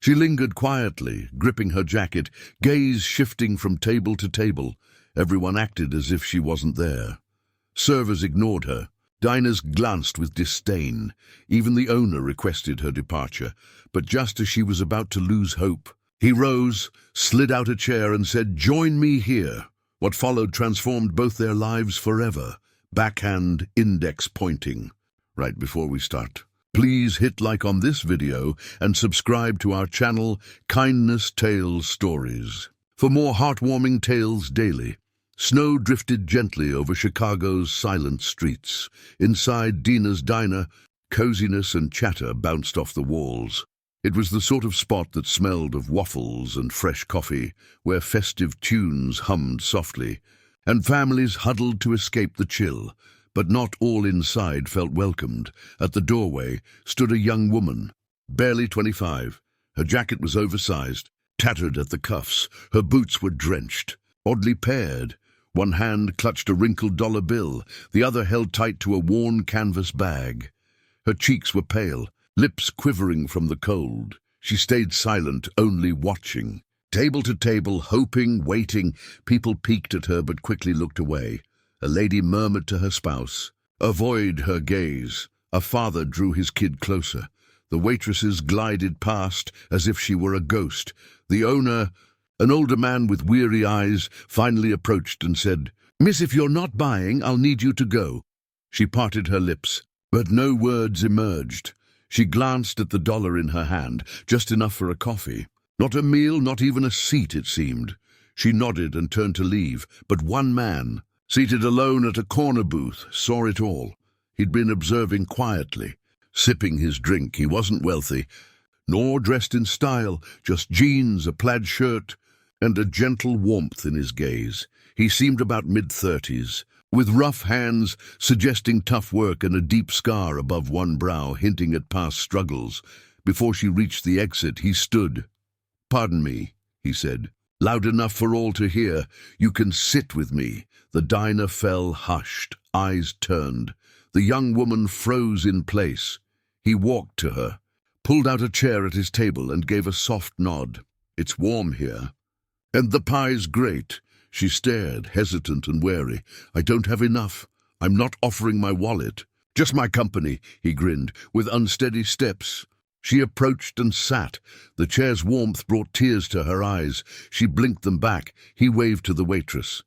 She lingered quietly, gripping her jacket, gaze shifting from table to table. Everyone acted as if she wasn't there. Servers ignored her. Diners glanced with disdain. Even the owner requested her departure. But just as she was about to lose hope, he rose, slid out a chair and said, "Join me here." What followed transformed both their lives forever. Backhand, index pointing. Right before we start, please hit like on this video and subscribe to our channel, Kindness Tales Stories, for more heartwarming tales daily. Snow drifted gently over Chicago's silent streets. Inside Dina's diner, coziness and chatter bounced off the walls. It was the sort of spot that smelled of waffles and fresh coffee, where festive tunes hummed softly, and families huddled to escape the chill. But not all inside felt welcomed. At the doorway stood a young woman, barely 25. Her jacket was oversized, tattered at the cuffs. Her boots were drenched, oddly paired. One hand clutched a wrinkled dollar bill, the other held tight to a worn canvas bag. Her cheeks were pale, lips quivering from the cold. She stayed silent, only watching. Table to table, hoping, waiting, people peeked at her but quickly looked away. A lady murmured to her spouse, "Avoid her gaze." A father drew his kid closer. The waitresses glided past as if she were a ghost. The owner, an older man with weary eyes, finally approached and said, "Miss, if you're not buying, I'll need you to go." She parted her lips, but no words emerged. She glanced at the dollar in her hand, just enough for a coffee. Not a meal, not even a seat, it seemed. She nodded and turned to leave, but one man, seated alone at a corner booth, saw it all. He'd been observing quietly, sipping his drink. He wasn't wealthy, nor dressed in style, just jeans, a plaid shirt, and a gentle warmth in his gaze. He seemed about mid-30s, with rough hands suggesting tough work and a deep scar above one brow hinting at past struggles. Before she reached the exit, he stood. "Pardon me," he said, loud enough for all to hear. "You can sit with me." The diner fell hushed, eyes turned. The young woman froze in place. He walked to her, pulled out a chair at his table and gave a soft nod. "It's warm here." "And the pie's great." She stared, hesitant and wary. "I don't have enough. I'm not offering my wallet." "Just my company," he grinned, with unsteady steps. She approached and sat. The chair's warmth brought tears to her eyes. She blinked them back. He waved to the waitress.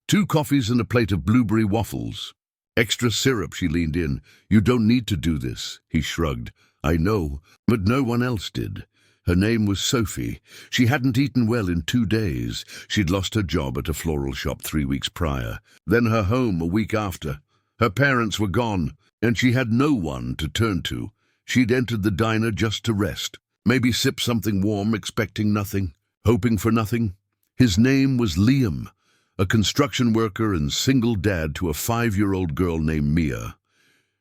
"2 coffees and a plate of blueberry waffles." "Extra syrup," she leaned in. "You don't need to do this," he shrugged. "I know, but no one else did." Her name was Sophie. She hadn't eaten well in 2 days. She'd lost her job at a floral shop 3 weeks prior, then her home a week after. Her parents were gone, and she had no one to turn to. She'd entered the diner just to rest, maybe sip something warm, expecting nothing, hoping for nothing. His name was Liam, a construction worker and single dad to a 5-year-old girl named Mia.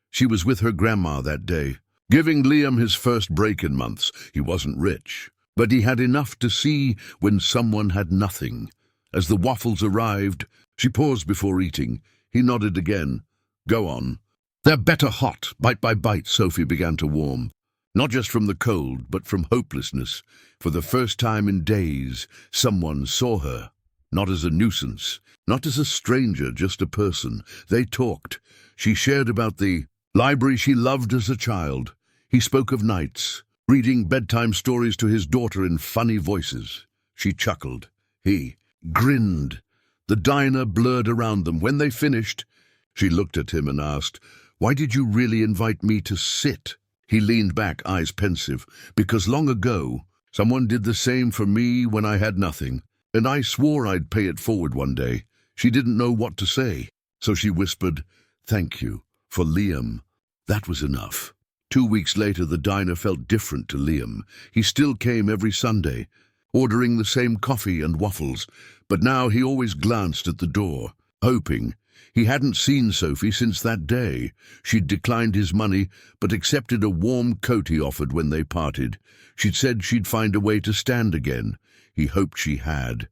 She was with her grandma that day, giving Liam his first break in months. He wasn't rich, but he had enough to see when someone had nothing. As the waffles arrived, she paused before eating. He nodded again. "Go on." "They're better hot." Bite by bite, Sophie began to warm. Not just from the cold, but from hopelessness. For the first time in days, someone saw her. Not as a nuisance, not as a stranger, just a person. They talked. She shared about the library she loved as a child. He spoke of nights, reading bedtime stories to his daughter in funny voices. She chuckled. He grinned. The diner blurred around them. When they finished, she looked at him and asked, "Why did you really invite me to sit?" He leaned back, eyes pensive. "Because long ago, someone did the same for me when I had nothing, and I swore I'd pay it forward one day." She didn't know what to say, so she whispered, "Thank you, for Liam." That was enough. 2 weeks later, the diner felt different to Liam. He still came every Sunday, ordering the same coffee and waffles, but now he always glanced at the door, hoping. He hadn't seen Sophie since that day. She'd declined his money, but accepted a warm coat he offered when they parted. She'd said she'd find a way to stand again. He hoped she had.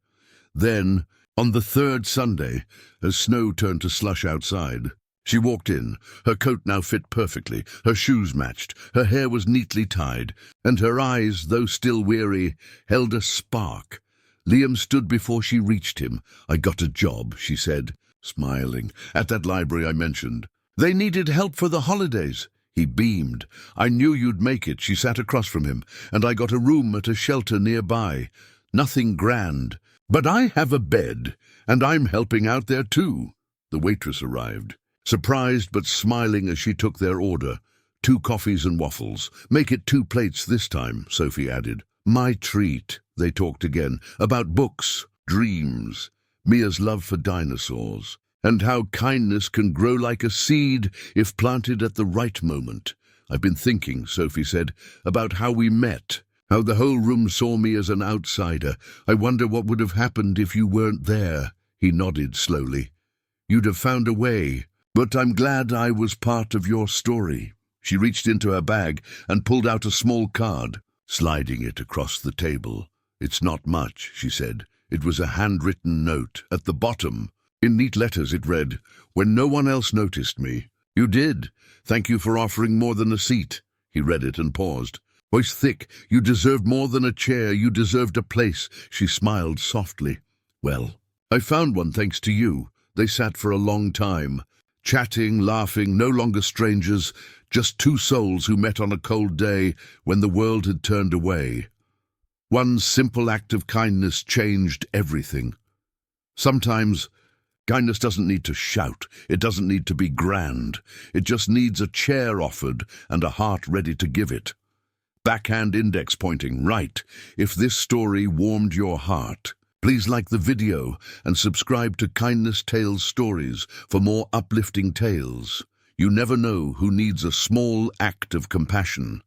Then, on the 3rd Sunday, as snow turned to slush outside, She walked in. Her coat now fit perfectly, her shoes matched, her hair was neatly tied, and her eyes, though still weary, held a spark. Liam stood before she reached him. "I got a job," she said, smiling, "at that library I mentioned. They needed help for the holidays." He beamed. "I knew you'd make it." She sat across from him. "And I got a room at a shelter nearby. Nothing grand. But I have a bed, and I'm helping out there too." The waitress arrived, surprised but smiling as she took their order. "2 coffees and waffles. Make it 2 plates this time," Sophie added. "My treat." They talked again, about books, dreams, Mia's love for dinosaurs, and how kindness can grow like a seed if planted at the right moment. "I've been thinking," Sophie said, "about how we met, how the whole room saw me as an outsider. I wonder what would have happened if you weren't there." He nodded slowly. "You'd have found a way, but I'm glad I was part of your story." She reached into her bag and pulled out a small card, sliding it across the table. "It's not much," she said. It was a handwritten note. At the bottom, in neat letters, it read, "When no one else noticed me, you did. Thank you for offering more than a seat." He read it and paused. Voice thick. "You deserved more than a chair. You deserved a place." She smiled softly. "Well, I found one thanks to you." They sat for a long time, chatting, laughing, no longer strangers, just 2 souls who met on a cold day when the world had turned away. One simple act of kindness changed everything. Sometimes kindness doesn't need to shout. It doesn't need to be grand. It just needs a chair offered and a heart ready to give it. Backhand index pointing, right. If this story warmed your heart, please like the video and subscribe to Kindness Tales Stories for more uplifting tales. You never know who needs a small act of compassion.